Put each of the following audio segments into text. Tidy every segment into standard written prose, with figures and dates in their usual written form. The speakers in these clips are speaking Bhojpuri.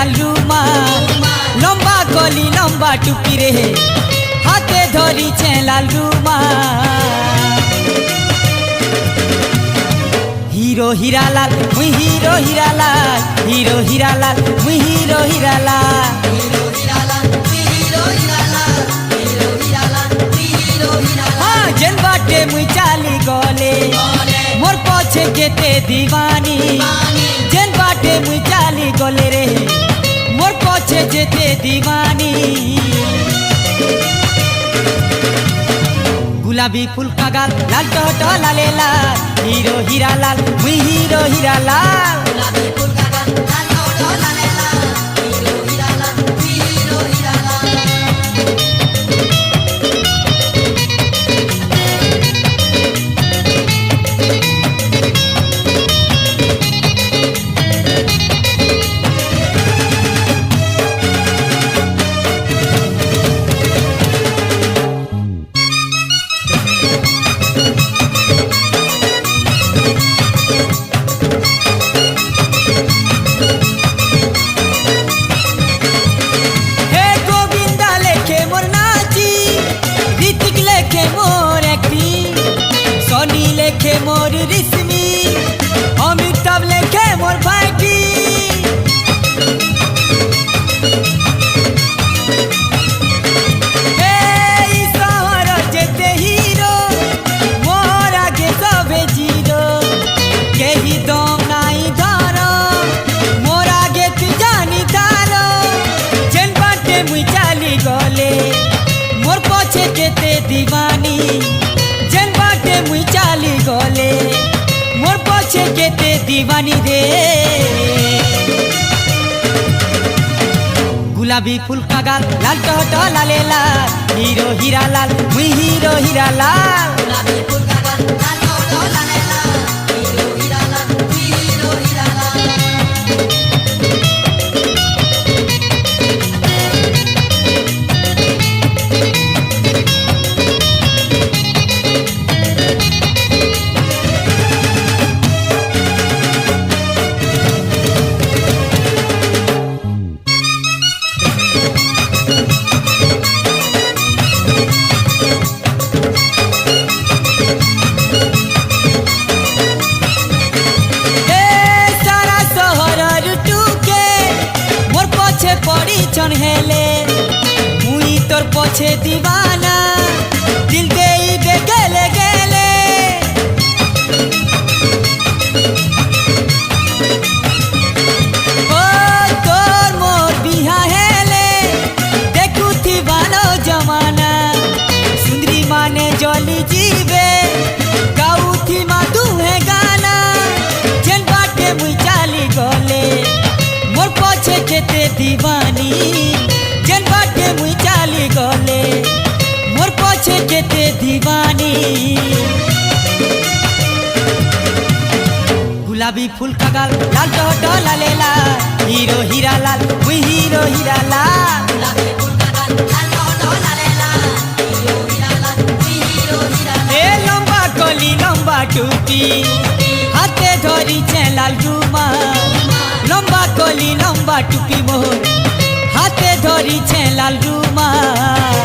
লাল রুমাল লম্বা কলি লম্বা টুপি রে হাতে ধরিছে লাল রুমাল হিরো হীরালাল মুই হিরো হীরালাল হিরো হীরালাল মুই হিরো হীরালাল जेन बाटे मुई चाली गले मोर पछे केते दीवानी जेन बाटे मुई चाली गले रे मोर पछे जेते दीवानी गुलाबी फूल का गाल लाल टहट लाले लाल हीरो हीरालाल मुई हीरो हीरालाल गुलाबी फूल का गाल लाल टहट लाले लाल हीरो हीरालाल मुई हीरो हीरालाल लेखे मोर रिश्मी अमिताभ लेखे मोर भाईटी शहर जेते हीरो मोर आगे सबे जीरो केही दम नाई धरो मोर आगे तू जानी तारो जेन बाटे मुई चाली गले मोर पछे केते दीवानी मुई चाली गले मोर पछे केते दीवानी रे गुलाबी फूल का गाल लाल टहट लाले लाल हीरो हीरालाल मुई हीरो हीरालाल गुलाबी फूल का गाल लाल टहट लाले लाल हीरो हीरालाल मुई हीरो हीरालाल पड़ी छन हेले मुई तोर पछे दीवाना दिल दे गेले गेले ओ तोर मोर बिहा हेले देखु थी बालो जमाना सुंदरी माने जली जीवे गाऊ थी मा दुहे गाना जेन बाटे मुई चाली गले मोर पछे केते दीवानी जेन बाटे मुई चाली गले मोर पछे केते दीवानी गुलाबी फूल का गाल लाल टहट लाले लाल हीरो हीरालाल मुई हीरो हीरालाल गुलाबी फूल का गाल लाल टहट लाले लाल हीरो हीरालाल मुई हीरो हीरालाल ए लंबा कली लंबा टूपी हाथे धरिছে लाल रुमाल लंबा कली लंबा टुपी मोर हाथे धरिছে लाल रुमाल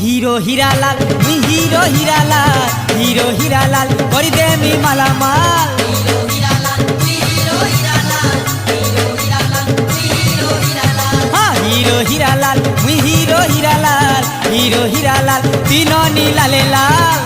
हीरो हीरालाल मुई हीरो हीरालाल हीरो हीरालाल करी देमी मालामाल हीरो हीरालाल मुई हीरो हीरालाल हीरो हीरालाल मुई हीरो हीरालाल हां हीरो हीरालाल मुई हीरो हीरालाल हीरो हीरालाल तीनों नी लाले लाल।